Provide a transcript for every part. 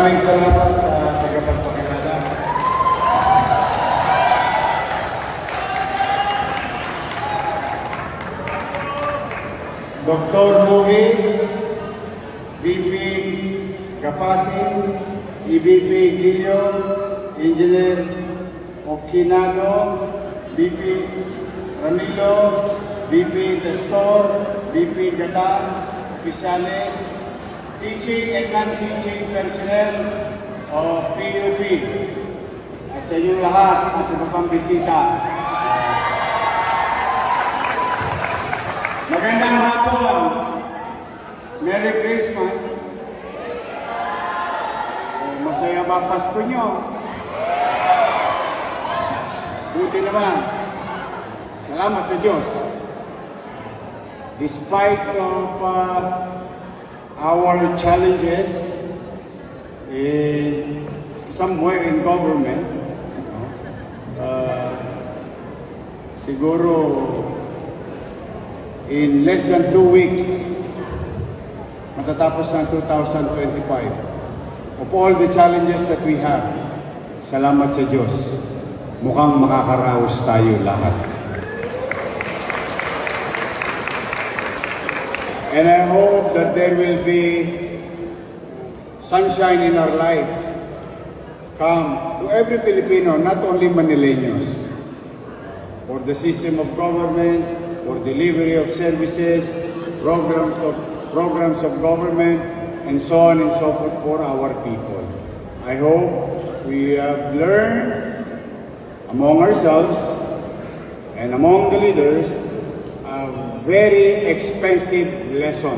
Maraming salamat sa tagapagpakilala. Dr. Muhi, VP Kapasin, EVP Gilio, Engineer Okinano, VP Ramilo, VP Testor, VP Gata, Oficiales, teaching and non-teaching personnel o PUP. At sa inyong lahat at iba pang bisita. Magandang hapon. Merry Christmas. Masaya ba Pasko nyo? Buti naman. Salamat sa Diyos. Despite of our challenges in somewhere in government, siguro in less than 2 weeks matatapos ng 2025. Of all the challenges that we have, salamat sa Diyos, mukhang makakaraos tayo lahat. And I hope that there will be sunshine in our life come to every Filipino, not only Manileños, for the system of government, for delivery of services, programs of government, and so on and so forth for our people. I hope we have learned among ourselves and among the leaders a very expensive lesson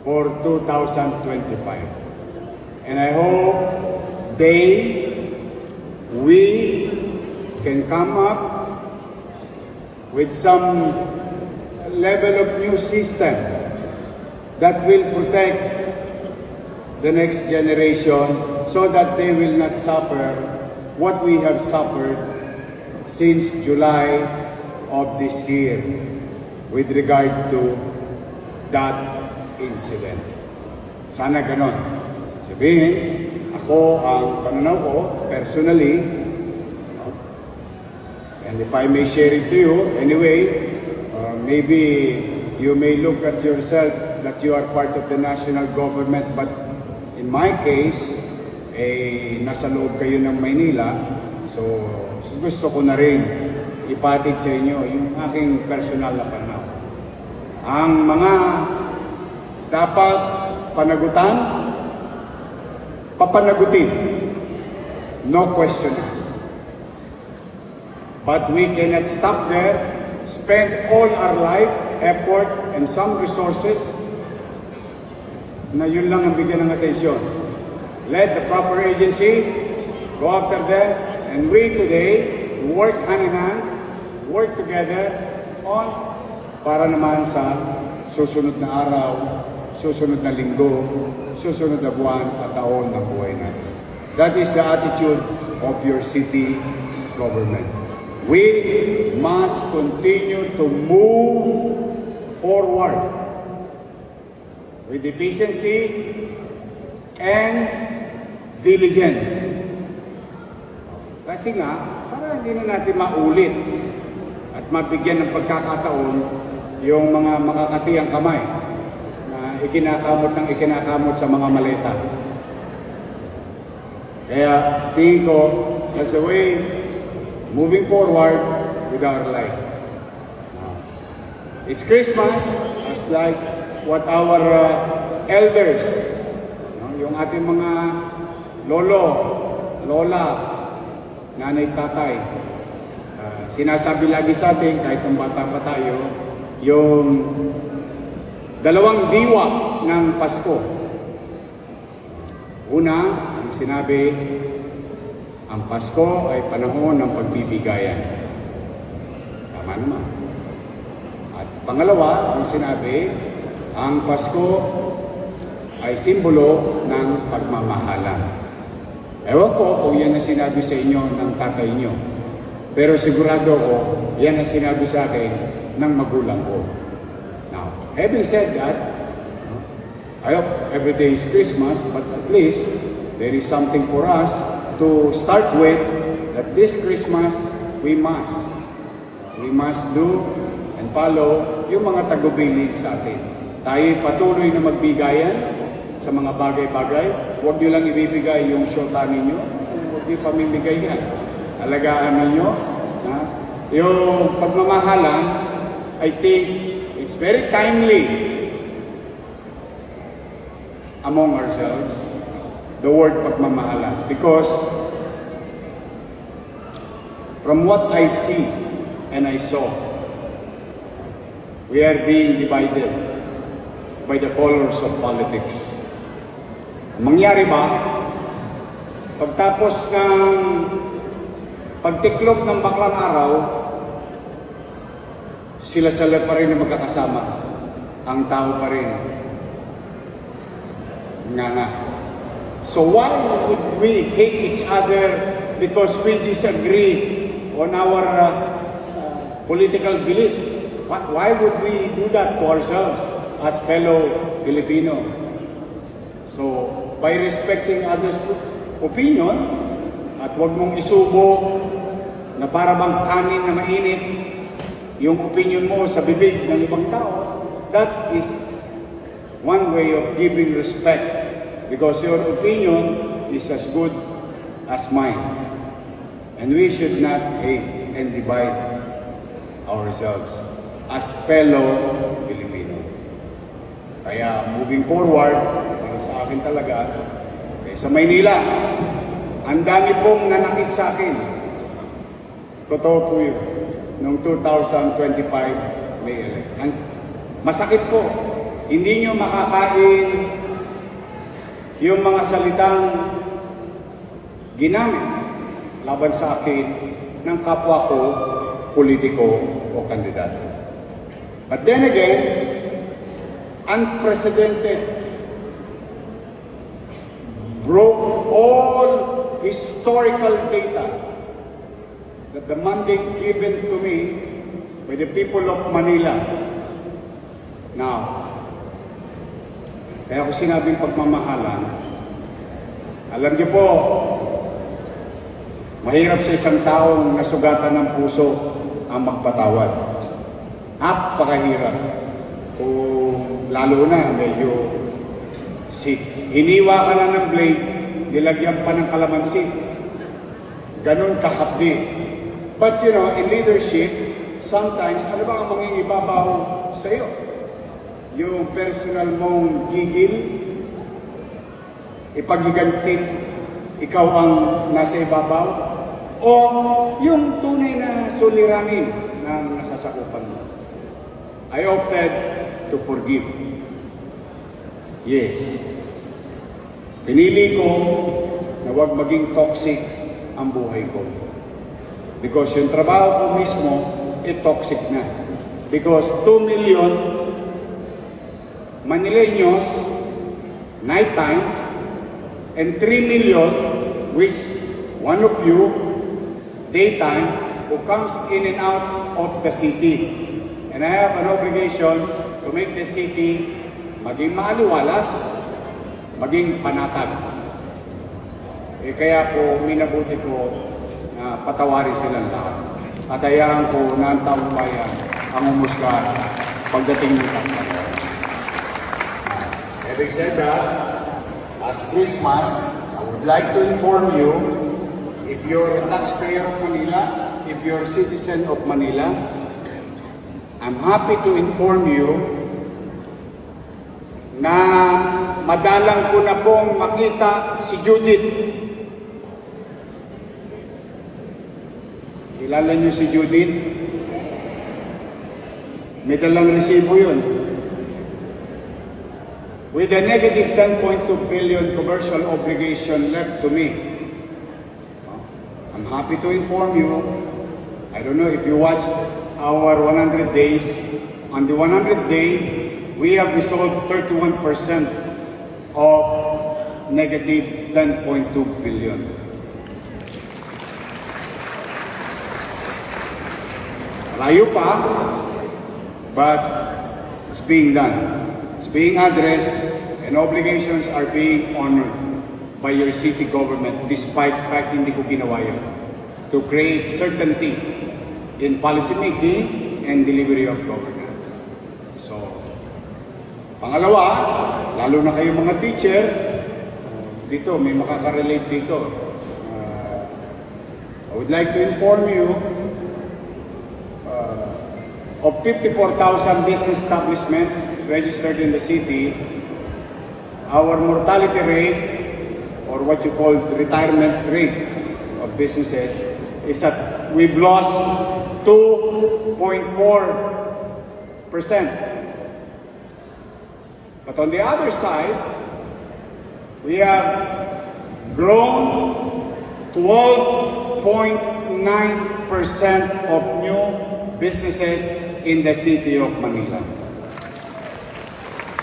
for 2025. And I hope we can come up with some level of new system that will protect the next generation so that they will not suffer what we have suffered since July of this year with regard to that incident. Sana ganon. Sabihin, ako ang pananaw ko, personally, and if I may share it to you, anyway, maybe you may look at yourself that you are part of the national government, but in my case, nasa loob kayo ng Maynila, so gusto ko na rin ipatid sa inyo yung aking personal na pananaw. Ang mga dapat panagutan, papanagutin, no question asked. But we cannot stop there, spend all our life, effort, and some resources na yun lang ang bigyan ng atensyon. Let the proper agency go after them, and we today work hand in hand, work together on para naman sa susunod na araw, susunod na linggo, susunod na buwan at taon ng buhay natin. That is the attitude of your city government. We must continue to move forward with efficiency and diligence. Kasi nga, para hindi na natin maulit at mabigyan ng pagkakataon yung mga makakatiyang kamay na ikinakamot sa mga maleta. Kaya tingin ko, that's the way moving forward with our life. It's Christmas, as like what our elders, yung ating mga lolo, lola, nanay, tatay, sinasabi lagi sa atin, kahit ng bata pa tayo, yung dalawang diwa ng Pasko. Una, ang sinabi, ang Pasko ay panahon ng pagbibigayan. Tama naman. At pangalawa, ang sinabi, ang Pasko ay simbolo ng pagmamahalan. Ewan ko kung yan ang sinabi sa inyo ng tatay nyo. Pero sigurado ko, yan ang sinabi sa akin ng magulang ko. Now, having said that, I hope every day is Christmas, but at least there is something for us to start with, that this Christmas, we must do and follow yung mga tagubilin sa atin. Tayo patuloy na magbigayan sa mga bagay-bagay. Huwag nyo lang ibibigay yung syota ninyo. Huwag nyo pamimigay yan. Alagaan ninyo. Ha? Yung pagmamahalan, I think it's very timely among ourselves, the word pagmamahalan. Because from what I see and I saw, we are being divided by the colors of politics. Mangyari ba, pagtapos ng pagtiklop ng baklang araw, sila-sila pa rin na magkakasama. Ang tao pa rin. Nga. So why would we hate each other because we disagree on our political beliefs? Why would we do that to ourselves as fellow Filipino? So, by respecting others' opinion, at huwag mong isubo na para bang kanin na mainit yung opinion mo sa bibig ng ibang tao, that is one way of giving respect, because your opinion is as good as mine. And we should not hate and divide ourselves as fellow Filipino. Kaya moving forward, para sa akin talaga, sa Maynila, ang dami pong nanakit sa akin. Totoo po yun. Noong 2025 May 11. Masakit po. Hindi nyo makakain yung mga salitang ginamit laban sa akin ng kapwa ko, politiko o kandidato. But then again, unprecedented, broke all historical data that the mandate given to me by the people of Manila. Now, kaya ko sinabing pagmamahalan, alam niyo po, mahirap sa isang taong nasugatan ng puso ang magpatawad. Napakahirap. O lalo na, medyo hiniwa ka na ng blade, nilagyan pa ng kalamansi. Ganon kahapdi. But you know, in leadership, sometimes, ano ba ang mangingibabaw sa iyo? Yung personal mong gigil, ipaghiganti, ikaw ang nasa ibabaw, o yung tunay na suliranin ng nasasakupan mo. I opted to forgive. Yes. Pinili ko na huwag maging toxic ang buhay ko. Because yung trabaho ko mismo, toxic na. Because 2 million Manileños, nighttime, and 3 million, which one of you, daytime, who comes in and out of the city. And I have an obligation to make the city maging maaliwalas, maging panatag. Kaya po, minabuti ko na patawarin silang lahat. At hayaan ko na ang taong bayan ang umusga pagdating ng kampanya. Having said that, as Christmas, I would like to inform you, if you're a taxpayer of Manila, if you're a citizen of Manila, I'm happy to inform you na madalang ko na pong makita si Judith. Kilala niyo si Judith? May dalang resibo yun. With a negative 10.2 billion commercial obligation left to me. I'm happy to inform you, I don't know if you watched our 100 days. On the 100 day, we have resolved 31% of negative 10.2 billion. Layo pa, but it's being done. It's being addressed and obligations are being honored by your city government despite kahit hindi ko ginawa yun, to create certainty in policy making and delivery of governance. So, pangalawa, lalo na kayo mga teacher, dito may makaka-relate dito. I would like to inform you of 54,000 business establishments registered in the city. Our mortality rate, or what you call the retirement rate of businesses, is that we've lost 2.4%. But on the other side, we have grown 12.9% of new businesses in the city of Manila.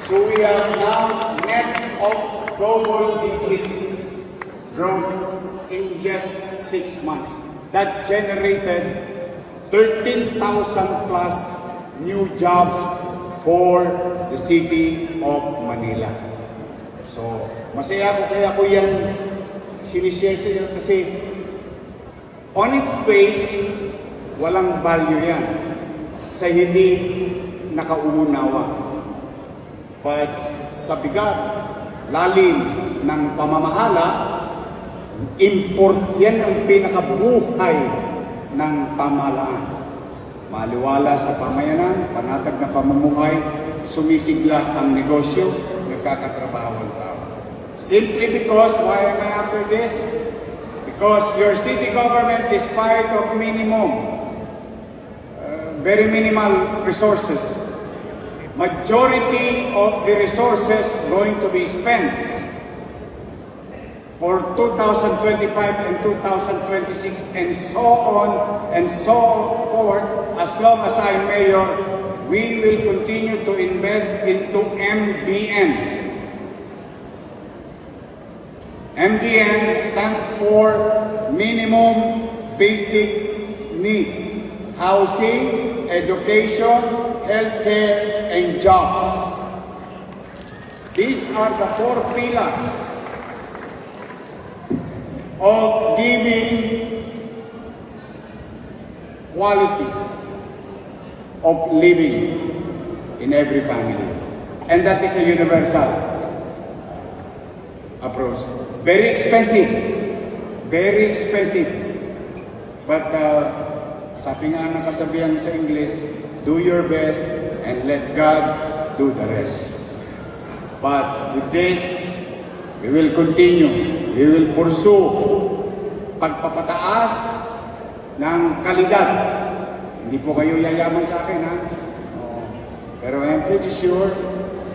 So we have now net of double-digit growth in just 6 months. That generated 13,000 plus new jobs for the city of Manila. So, masaya ako kaya ko yan sinishare sa inyo kasi on its face, walang value yan sa hindi nakauunawa. But sa bigat, lalim ng pamamahala, yan ang pinakabuhay ng pamahalaan. Maliwala sa pamayanan, panatag na pamumuhay, sumisigla ang negosyo, nagkakatrabaho ang tao. Simply because, why am I after this? Because your city government, despite of very minimal resources, majority of the resources going to be spent for 2025 and 2026 and so on and so forth. As long as I'm mayor, we will continue to invest into MBN. MBN stands for Minimum Basic Needs: housing, education, healthcare, and jobs. These are the 4 pillars of giving quality of living in every family. And that is a universal approach. Very expensive. Very expensive. But sabi nga ng kasabihan sa English, do your best and let God do the rest. But with this, we will continue. We will pursue pagpapataas ng kalidad. Hindi po kayo yayaman sa akin, ha? Pero I'm pretty sure,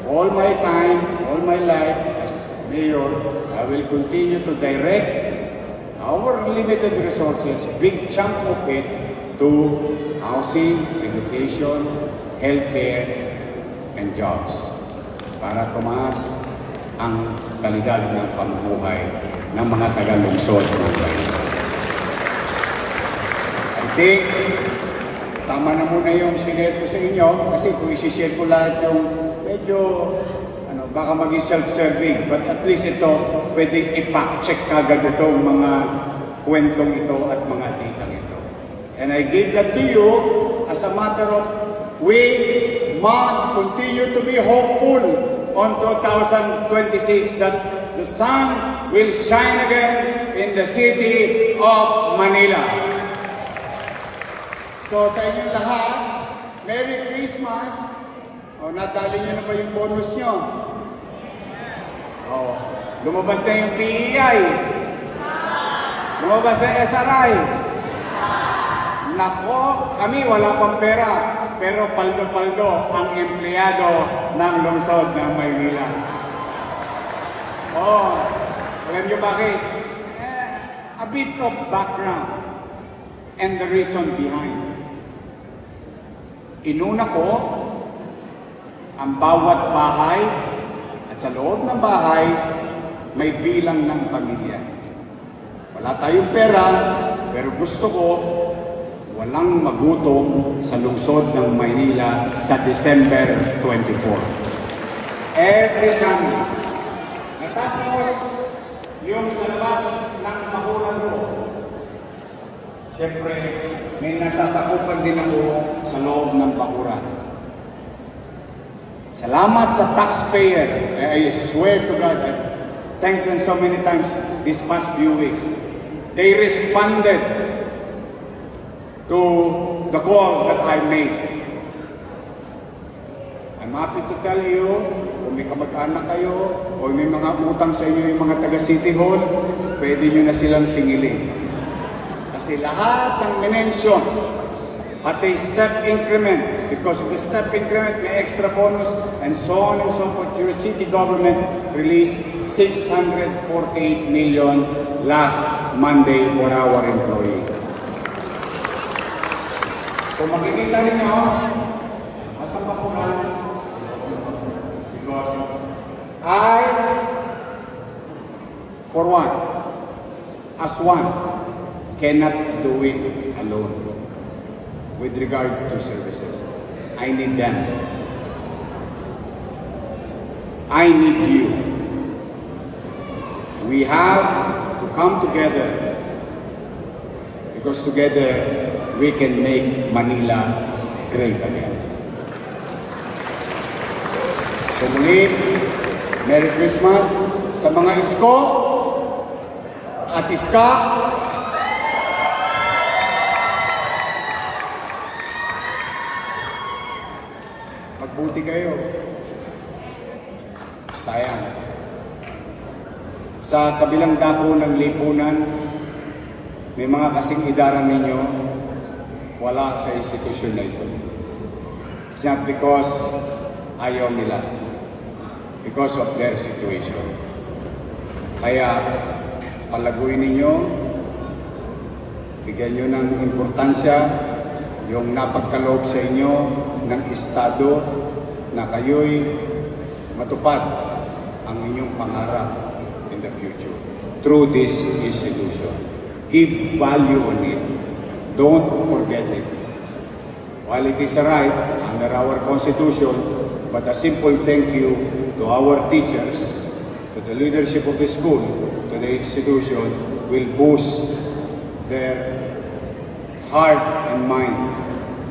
all my time, all my life as mayor, I will continue to direct our limited resources, big chunk of it, to housing, education, healthcare, and jobs para tumaas ang kalidad ng pamumuhay ng mga taga-lungsod ng bayan. I think, tama na muna yung sinare ko sa inyo kasi kung isi-share ko lahat yung medyo baka maging self-serving, but at least ito, pwedeng i-fact-check kagad itong mga kwentong ito at mga datang ito. And I give that to you as a matter of we must continue to be hopeful on 2026 that the sun will shine again in the city of Manila. So sa inyong lahat, Merry Christmas! Nadali nyo na ba yung bonus nyo? Lumabas na yung PEI. Lumabas na SRI. Nako, kami wala pang pera, pero paldo-paldo ang empleyado ng lungsod ng Maynila. Alam nyo bakit? A bit of background and the reason behind. Inuna ko ang bawat bahay at sa loob ng bahay may bilang ng pamilya. Wala tayong pera, pero gusto ko walang magutom sa lungsod ng Maynila sa December 24. Every family. Natapos yung sa labas ng bakuran ko, siyempre, may nasasakupan din ako sa loob ng bakuran. Salamat sa taxpayer. I swear to God, I thank them so many times these past few weeks. They responded to the call that I made. I'm happy to tell you, kung may kamag-anak kayo, o may mga utang sa inyo yung mga taga City Hall, pwede nyo na silang singilin. Kasi lahat ng minensyon at a step increment, because of the step increment, may extra bonus, and so on and so forth, your city government released 648 million last Monday for our employee. So makikita ninyo, asa pa po na? Because I, for one, as one, cannot do it alone with regard to services. I need them. I need you. We have to come together because together we can make Manila great again. So muli, Merry Christmas sa mga isko at iska. Magbuti kayo. Sayang. Sa kabilang dako ng lipunan, may mga kasing idara ninyo wala sa institusyon na ito. It's not because ayaw nila. Because of their situation. Kaya, palaguin ninyo, bigyan nyo ng importansya yung napagkaloob sa inyo ng Estado na kayo'y matupad ang inyong pangarap in the future through this institution. Give value on it. Don't forget it. While it is a right under our Constitution, but a simple thank you to our teachers, to the leadership of the school, to the institution, will boost their heart and mind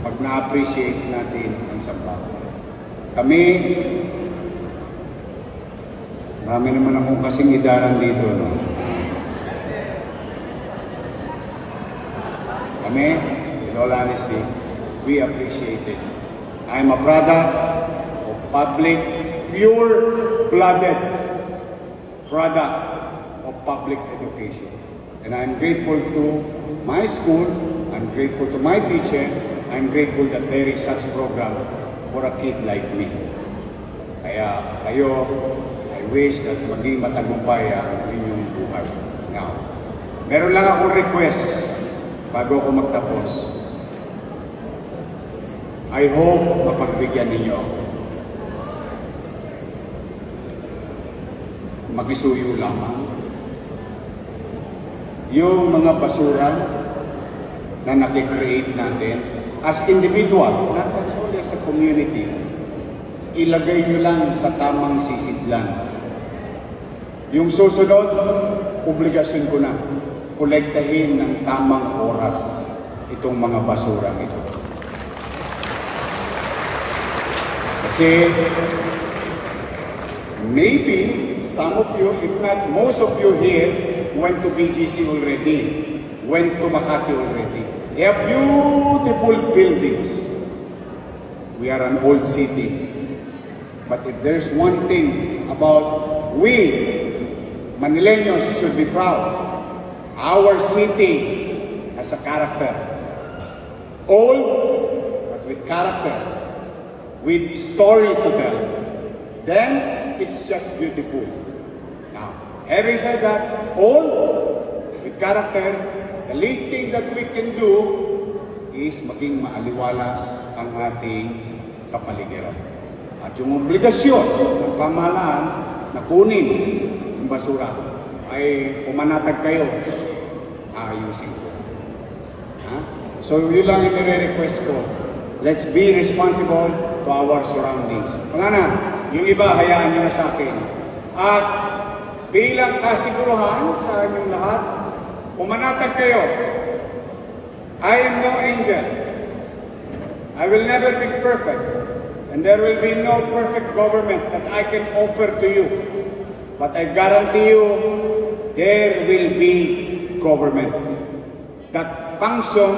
pag na-appreciate natin ang sampal. Kami, marami naman akong kasing idaran dito, no? Kami, with all honesty, we appreciate it. I'm a product of public, pure-blooded product of public education. And I'm grateful to my school, I'm grateful to my teacher, I'm grateful that there is such program for a kid like me. Kaya kayo, I wish that maging matagumpay ang inyong buhay. Now, meron lang akong request bago ako magtapos. I hope mapagbigyan ninyo ako. Mag-isuyo lamang. Yung mga basura na nakikreate natin as individual, not only as a community, ilagay nyo lang sa tamang sisidlan. Yung susunod, obligasyon ko na, kolektahin ng tamang oras itong mga basurang ito. Kasi, maybe some of you, if not most of you here, went to BGC already, went to Makati already. They have beautiful buildings. We are an old city. But if there's one thing about we, Manileños, should be proud. Our city has a character. Old, but with character. With story to tell. Then, it's just beautiful. Now, having said that, old, with character, the least thing that we can do is maging maaliwalas ang ating kapaligiran. At yung obligasyon ng pamahalaan na kunin yung basura ay pumanatag kayo, ayusin ko. Ha? So yun lang inire-request ko. Let's be responsible to our surroundings. Wala na, yung iba hayaan nyo na sa akin. At bilang kasiguruhan sa inyong lahat, pumanatag kayo. I am no angel. I will never be perfect. And there will be no perfect government that I can offer to you. But I guarantee you, there will be government that function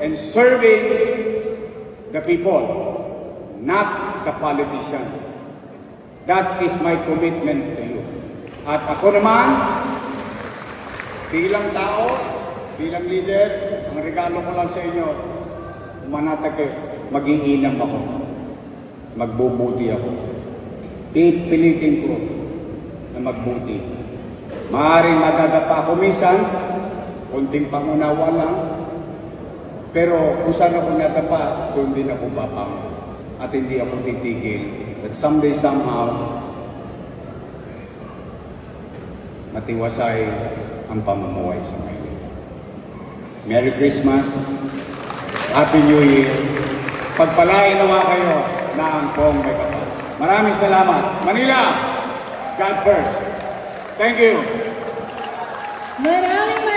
and serving the people, not the politician. That is my commitment to you. At ako naman, bilang tao, bilang leader, ang regalo ko lang sa inyo, umanatag kayo, mag-iinam ako, magbubuti ako. Pipilitin ko na magbuti. Maaaring madadapa ako minsan, konting pangunawa lang, pero kung saan ako nadapa, doon din ako babango. At hindi ako titigil. That someday, somehow, matiwasay ang pamumuhay sa Maynila. Merry Christmas, Happy New Year. Pagpalain nawa kayo ng buong may kapal. Maraming salamat. Manila, God first. Thank you. Maraming